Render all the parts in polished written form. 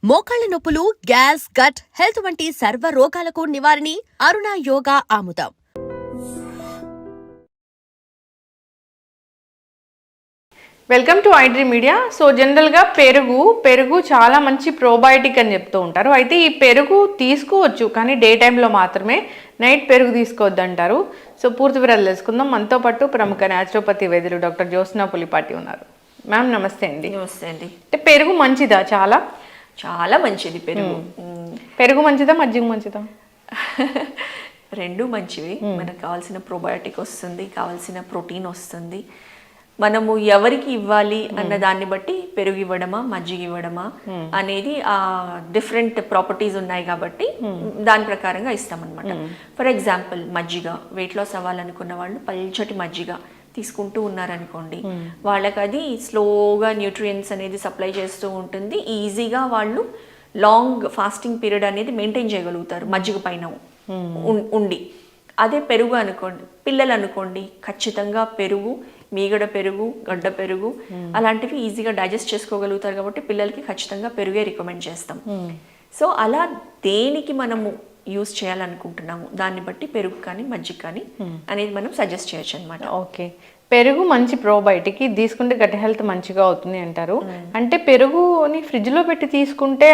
మోకాళ్ల నొప్పులు, gas, gut health వంటి సర్వ రోగాలకు నివారణి అరుణ యోగా ఆముదం. Welcome to iDream media. So జనరల్గా పెరుగు చాలా మంచి ప్రోబయోటిక్ అని చెప్తూ ఉంటారు. అయితే ఈ పెరుగు తీసుకోవచ్చు, కానీ డే టైంలో మాత్రమే, నైట్ పెరుగు తీసుకోవద్దు అంటారు. సో పూర్తి వివరాలు తెలుసుకుందాం. మనతో పాటు ప్రముఖ న్యాచురోపతి వైద్యులు డాక్టర్ జ్యోత్స్న పులిపాటి ఉన్నారు. మ్యామ్ నమస్తే అండి. నమస్తే అండి. అంటే పెరుగు మంచిదా? చాలా చాలా మంచిది పెరుగు. పెరుగు మంచిదా, మజ్జిగ మంచిదా? రెండు మంచివి. మనకు కావాల్సిన ప్రోబయోటిక్ వస్తుంది, కావాల్సిన ప్రోటీన్ వస్తుంది. మనము ఎవరికి ఇవ్వాలి అన్న దాన్ని బట్టి పెరుగు ఇవ్వడమా మజ్జిగ ఇవ్వడమా అనేది ఆ డిఫరెంట్ ప్రాపర్టీస్ ఉన్నాయి కాబట్టి దాని ప్రకారంగా ఇస్తామన్నమాట. ఫర్ ఎగ్జాంపుల్ మజ్జిగ, వెయిట్ లాస్ అవ్వాలనుకున్న వాళ్ళు పల్చటి మజ్జిగ తీసుకుంటూ ఉన్నారనుకోండి, వాళ్ళకి అది స్లోగా న్యూట్రియంట్స్ అనేది సప్లై చేస్తూ ఉంటుంది. ఈజీగా వాళ్ళు లాంగ్ ఫాస్టింగ్ పీరియడ్ అనేది మెయింటైన్ చేయగలుగుతారు మజ్జిగ పైన ఉండి. అదే పెరుగు అనుకోండి, పిల్లలు అనుకోండి, ఖచ్చితంగా పెరుగు, మీగడ పెరుగు, గడ్డ పెరుగు అలాంటివి ఈజీగా డైజెస్ట్ చేసుకోగలుగుతారు కాబట్టి పిల్లలకి ఖచ్చితంగా పెరుగే రికమెండ్ చేస్తాం. సో అలా దేనికి మనము యూస్ చేయాలనుకుంటున్నాము దాన్ని బట్టి పెరుగు కానీ మజ్జిగ కానీ అనేది మనం సజెస్ట్ చేయొచ్చు అనమాట. ఓకే, పెరుగు మంచి ప్రోబయోటిక్, తీసుకుంటే గట్ హెల్త్ మంచిగా అవుతుంది అంటారు. అంటే పెరుగుని ఫ్రిడ్జ్లో పెట్టి తీసుకుంటే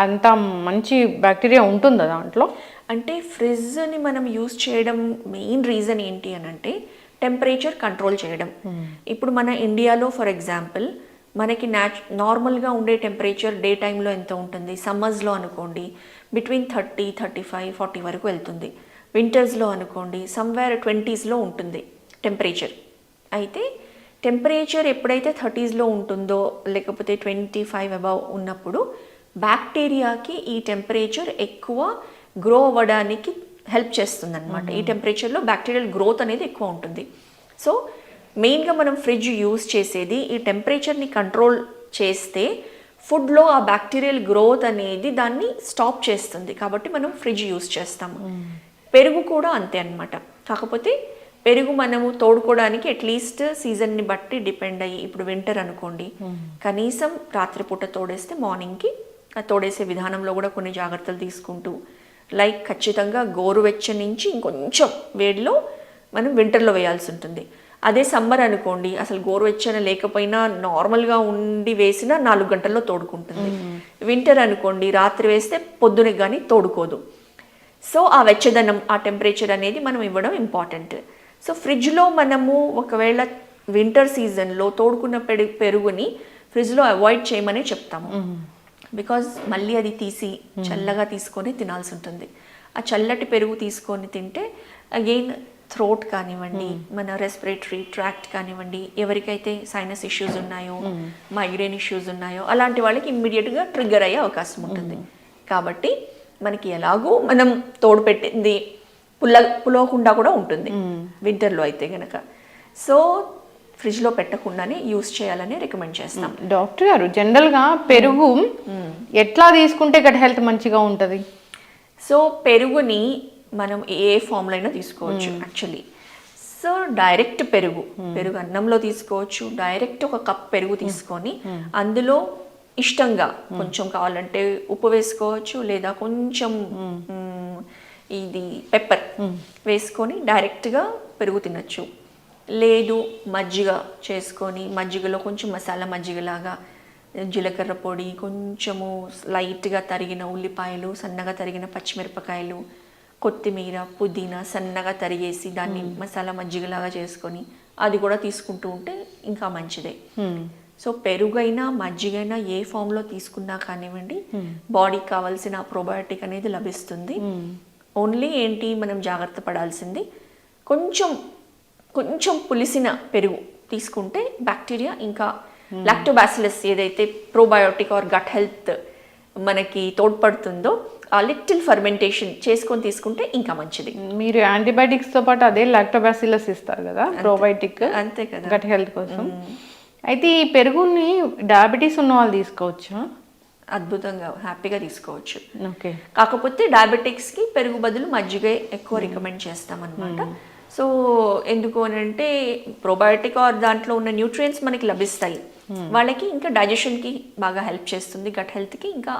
అంత మంచి బ్యాక్టీరియా ఉంటుందా దాంట్లో? అంటే ఫ్రిడ్జ్ని మనం యూస్ చేయడం మెయిన్ రీజన్ ఏంటి అని అంటే టెంపరేచర్ కంట్రోల్ చేయడం. ఇప్పుడు మన ఇండియాలో ఫర్ ఎగ్జాంపుల్ మనకి నార్మల్గా ఉండే టెంపరేచర్ డే టైంలో ఎంత ఉంటుంది? సమ్మర్స్లో అనుకోండి బిట్వీన్ 30, 35, 40 వరకు వెళ్తుంది. వింటర్స్లో అనుకోండి సమ్వేర్ 20స్లో ఉంటుంది టెంపరేచర్. అయితే టెంపరేచర్ ఎప్పుడైతే 30స్లో ఉంటుందో లేకపోతే 25 అబవ్ ఉన్నప్పుడు బ్యాక్టీరియాకి ఈ టెంపరేచర్ ఎక్కువ గ్రో అవ్వడానికి హెల్ప్ చేస్తుంది అనమాట. ఈ టెంపరేచర్లో బ్యాక్టీరియల్ గ్రోత్ అనేది ఎక్కువ ఉంటుంది. సో మెయిన్గా మనం ఫ్రిడ్జ్ యూస్ చేసేది ఈ టెంపరేచర్ని కంట్రోల్ చేస్తే ఫుడ్లో ఆ బ్యాక్టీరియల్ గ్రోత్ అనేది దాన్ని స్టాప్ చేస్తుంది. కాబట్టి మనం ఫ్రిడ్జ్ యూస్ చేస్తాము. పెరుగు కూడా అంతే అనమాట. కాకపోతే పెరుగు మనము తోడుకోవడానికి అట్లీస్ట్ సీజన్ని బట్టి డిపెండ్ అయ్యి, ఇప్పుడు వింటర్ అనుకోండి కనీసం రాత్రిపూట తోడేస్తే మార్నింగ్కి తోడేసే విధానంలో కూడా కొన్ని జాగ్రత్తలు తీసుకుంటూ, లైక్ ఖచ్చితంగా గోరువెచ్చ నుంచి ఇంకొంచెం వేడిలో మనం వింటర్లో వేయాల్సి ఉంటుంది. అదే సమ్మర్ అనుకోండి అసలు గోరువెచ్చన లేకపోయినా నార్మల్గా ఉండి వేసినా 4 గంటల్లో తోడుకుంటుంది. వింటర్ అనుకోండి రాత్రి వేస్తే పొద్దునే కానీ తోడుకోదు. సో ఆ వెచ్చదనం, ఆ టెంపరేచర్ అనేది మనం ఇవ్వడం ఇంపార్టెంట్. సో ఫ్రిడ్జ్లో మనము ఒకవేళ వింటర్ సీజన్లో తోడుకున్న పెరుగుని ఫ్రిడ్జ్లో అవాయిడ్ చేయమని చెప్తాము. బికాజ్ మళ్ళీ అది తీసి చల్లగా తీసుకొని తినాల్సి ఉంటుంది. ఆ చల్లటి పెరుగు తీసుకొని తింటే అగైన్ థ్రోట్ కానివ్వండి, మన రెస్పిరేటరీ ట్రాక్ట్ కానివ్వండి, ఎవరికైతే సైనస్ ఇష్యూస్ ఉన్నాయో, మైగ్రేన్ ఇష్యూస్ ఉన్నాయో అలాంటి వాళ్ళకి ఇమ్మీడియట్గా ట్రిగ్గర్ అయ్యే అవకాశం ఉంటుంది. కాబట్టి మనకి ఎలాగో మనం తోడు పెట్టింది పులవకుండా కూడా ఉంటుంది వింటర్లో అయితే గనక. సో ఫ్రిడ్జ్లో పెట్టకుండానే యూస్ చేయాలని రికమెండ్ చేస్తాం. డాక్టర్ గారు, జనరల్గా పెరుగు ఎట్లా తీసుకుంటే గట్ హెల్త్ మంచిగా ఉంటుంది? సో పెరుగుని మనం ఏ ఫామ్లో అయినా తీసుకోవచ్చు యాక్చువల్లీ. సో డైరెక్ట్ పెరుగు అన్నంలో తీసుకోవచ్చు. డైరెక్ట్ ఒక కప్ పెరుగు తీసుకొని అందులో ఇష్టంగా కొంచెం కావాలంటే ఉప్పు వేసుకోవచ్చు, లేదా కొంచెం ఇది పెప్పర్ వేసుకొని డైరెక్ట్గా పెరుగు తినచ్చు. లేదు మజ్జిగ చేసుకొని మజ్జిగలో కొంచెం మసాలా మజ్జిగలాగా జీలకర్ర పొడి, కొంచెము లైట్గా తరిగిన ఉల్లిపాయలు, సన్నగా తరిగిన పచ్చిమిరపకాయలు, కొత్తిమీర, పుదీనా సన్నగా తరిగేసి దాన్ని మసాలా మజ్జిగలాగా చేసుకొని అది కూడా తీసుకుంటూ ఉంటే ఇంకా మంచిదే. సో పెరుగైనా మజ్జిగైనా ఏ ఫామ్లో తీసుకున్నా కానివ్వండి బాడీకి కావాల్సిన ప్రోబయోటిక్ అనేది లభిస్తుంది. ఓన్లీ ఏంటి మనం జాగ్రత్త పడాల్సింది కొంచెం పులిసిన పెరుగు తీసుకుంటే బ్యాక్టీరియా ఇంకా లాక్టోబాసిలస్ ఏదైతే ప్రోబయోటిక్ ఆర్ గట్ హెల్త్ మనకి తోడ్పడుతుందో ఆ లిటిల్ ఫర్మెంటేషన్ చేసుకొని తీసుకుంటే ఇంకా మంచిది. మీరు యాంటీబయాటిక్స్తో పాటు అదే లాక్టోబాసిలస్ ఇస్తారు కదా, ప్రోబయోటిక్, అంతే కదా గట్ హెల్త్ కోసం. అయితే ఈ పెరుగుని డయాబెటీస్ ఉన్న వాళ్ళు తీసుకోవచ్చా? అద్భుతంగా హ్యాపీగా తీసుకోవచ్చు. ఓకే, కాకపోతే డయాబెటిక్స్కి పెరుగు బదులు మజ్జిగ ఎక్కువ రికమెండ్ చేస్తాం అనమాట. సో ఎందుకు అని అంటే ప్రోబయోటిక్ ఆర్ దాంట్లో ఉన్న న్యూట్రియంట్స్ మనకి లభిస్తాయి. వాళ్ళకి ఇంకా డైజెషన్కి బాగా హెల్ప్ చేస్తుంది, గట్ హెల్త్కి ఇంకా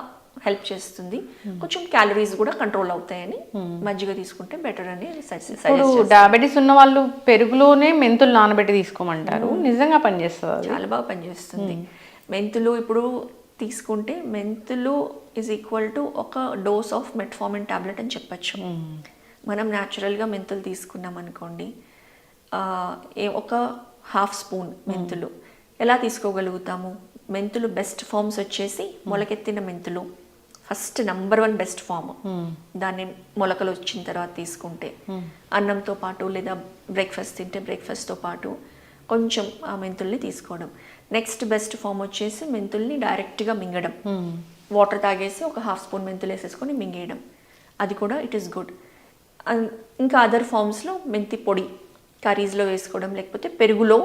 హెల్ప్ చేస్తుంది. కొంచెం క్యాలరీస్ కూడా కంట్రోల్ అవుతాయని మజ్జిగ తీసుకుంటే బెటర్ అని ఇప్పుడు డయాబెటీస్ ఉన్న వాళ్ళు పెరుగులోనే మెంతులు నానబెట్టి తీసుకోమంటారు, నిజంగా పనిచేస్తుంది? చాలా బాగా పనిచేస్తుంది. మెంతులు ఇప్పుడు తీసుకుంటే మెంతులు ఈజ్ ఈక్వల్ టు ఒక డోస్ ఆఫ్ మెట్ఫార్మిన్ టాబ్లెట్ అని చెప్పచ్చు. మనం న్యాచురల్గా మెంతులు తీసుకున్నాం అనుకోండి, ఒక ½ స్పూన్ మెంతులు ఎలా తీసుకోగలుగుతాము? మెంతులు బెస్ట్ ఫార్మ్స్ వచ్చేసి మొలకెత్తిన మెంతులు ఫస్ట్ నంబర్ 1 బెస్ట్ ఫామ్. దాన్ని మొలకలు వచ్చిన తర్వాత తీసుకుంటే అన్నంతో పాటు లేదా బ్రేక్ఫాస్ట్ తింటే బ్రేక్ఫాస్ట్తో పాటు కొంచెం ఆ మెంతుల్ని తీసుకోవడం. నెక్స్ట్ బెస్ట్ ఫామ్ వచ్చేసి మెంతుల్ని డైరెక్ట్గా మింగడం, వాటర్ తాగేసి ఒక ½ స్పూన్ మెంతులు వేసేసుకొని మింగేయడం, అది కూడా ఇట్ ఈస్ గుడ్. ఇంకా అదర్ ఫామ్స్లో మెంతి పొడి కర్రీస్లో వేసుకోవడం, లేకపోతే పెరుగులో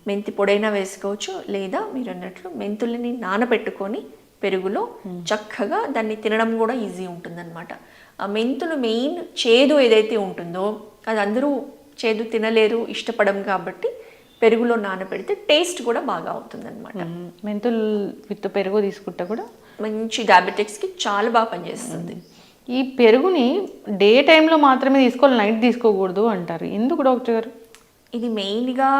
మెంతి పొడైనా వేసుకోవచ్చు, లేదా మీరు అన్నట్లు మెంతుల్ని నానబెట్టుకొని పెరుగులో చక్కగా దాన్ని తినడం కూడా ఈజీ ఉంటుందన్నమాట. ఆ మెంతులు మెయిన్ చేదు ఏదైతే ఉంటుందో అది అందరూ చేదు తినలేరు, ఇష్టపడం కాబట్టి పెరుగులో నానబెడితే టేస్ట్ కూడా బాగా అవుతుందన్నమాట. మెంతులు విత్ పెరుగు తీసుకుంటే కూడా మంచి డయాబెటిక్స్కి చాలా బాగా పనిచేస్తుంది. ఈ పెరుగుని డే టైంలో మాత్రమే తీసుకోవాలి, నైట్ తీసుకోకూడదు అంటారు, ఎందుకు డాక్టర్ గారు? ఇది మెయిన్గా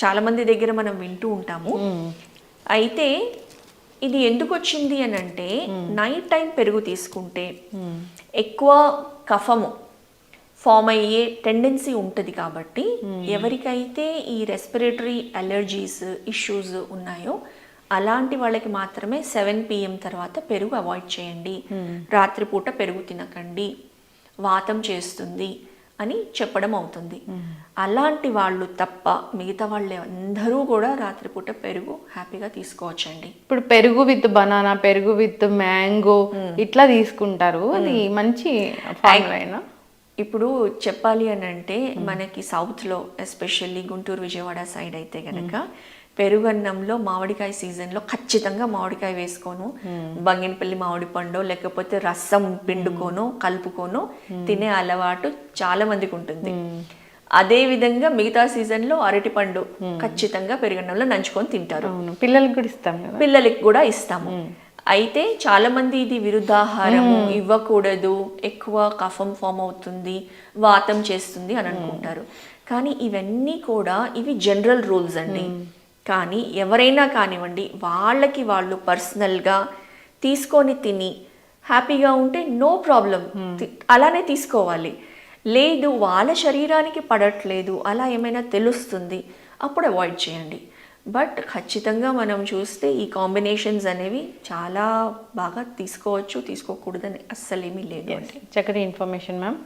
చాలామంది దగ్గర మనం వింటూ ఉంటాము. అయితే ఇది ఎందుకు వచ్చింది అని అంటే నైట్ టైం పెరుగు తీసుకుంటే ఎక్కువ కఫము ఫామ్ అయ్యే టెండెన్సీ ఉంటుంది కాబట్టి ఎవరికైతే ఈ రెస్పిరేటరీ అలర్జీస్ ఇష్యూస్ ఉన్నాయో అలాంటి వాళ్ళకి మాత్రమే 7 PM తర్వాత పెరుగు అవాయిడ్ చేయండి, రాత్రిపూట పెరుగు తినకండి, వాతం చేస్తుంది అని చెప్పడం అవుతుంది. అలాంటి వాళ్ళు తప్ప మిగతా వాళ్ళు అందరూ కూడా రాత్రిపూట పెరుగు హ్యాపీగా తీసుకోవచ్చండి. ఇప్పుడు పెరుగు విత్ బనానా, పెరుగు విత్ మ్యాంగో ఇట్లా తీసుకుంటారు, అది మంచి ఫార్ములా? ఇప్పుడు చెప్పాలి అని అంటే మనకి సౌత్లో ఎస్పెషల్లీ గుంటూరు విజయవాడ సైడ్ అయితే కనుక పెరుగన్నంలో మామిడికాయ సీజన్లో ఖచ్చితంగా మామిడికాయ వేసుకోను, బంగినపల్లి మామిడి పండు లేకపోతే రసం పిండుకోను కలుపుకోను తినే అలవాటు చాలా మందికి ఉంటుంది. అదే విధంగా మిగతా సీజన్లో అరటిపండు ఖచ్చితంగా పెరుగన్నంలో నంచుకొని తింటారు. పిల్లలకి కూడా ఇస్తాం, పిల్లలకి కూడా ఇస్తాము. అయితే చాలా మంది ఇది విరుద్ధాహారము ఇవ్వకూడదు, ఎక్కువ కఫం ఫామ్ అవుతుంది, వాతం చేస్తుంది అని అనుకుంటారు. కానీ ఇవన్నీ కూడా ఇవి జనరల్ రూల్స్ అండి. కానీ ఎవరైనా కానివ్వండి వాళ్ళకి వాళ్ళు పర్సనల్గా తీసుకొని తిని హ్యాపీగా ఉంటే నో ప్రాబ్లం, అలానే తీసుకోవాలి. లేదు వాళ్ళ శరీరానికి పడట్లేదు అలా ఏమైనా తెలుస్తుంది అప్పుడు అవాయిడ్ చేయండి. బట్ ఖచ్చితంగా మనం చూస్తే ఈ కాంబినేషన్స్ అనేవి చాలా బాగా తీసుకోవచ్చు, తీసుకోకూడదని అస్సలేమీ లేదు. చక్కటి ఇన్ఫర్మేషన్ మ్యామ్.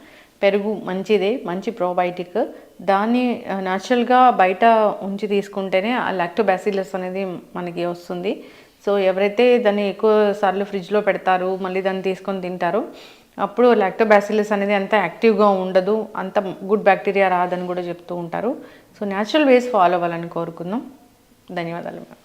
పెరుగు మంచిదే, మంచి ప్రోబయోటిక్, దాన్ని న్యాచురల్గా బయట ఉంచి తీసుకుంటేనే ఆ లాక్టోబాసిల్లస్ అనేది మనకి వస్తుంది. సో ఎవరైతే దాన్ని ఎక్కువ సార్లు ఫ్రిడ్జ్లో పెడతారు మళ్ళీ దాన్ని తీసుకొని తింటారో అప్పుడు లాక్టోబాసిల్లస్ అనేది అంత యాక్టివ్గా ఉండదు, అంత గుడ్ బ్యాక్టీరియా రాదని కూడా చెప్తూ ఉంటారు. సో న్యాచురల్ వేస్ ఫాలో అవ్వాలని కోరుకుందాం. ధన్యవాదాలు మ్యామ్.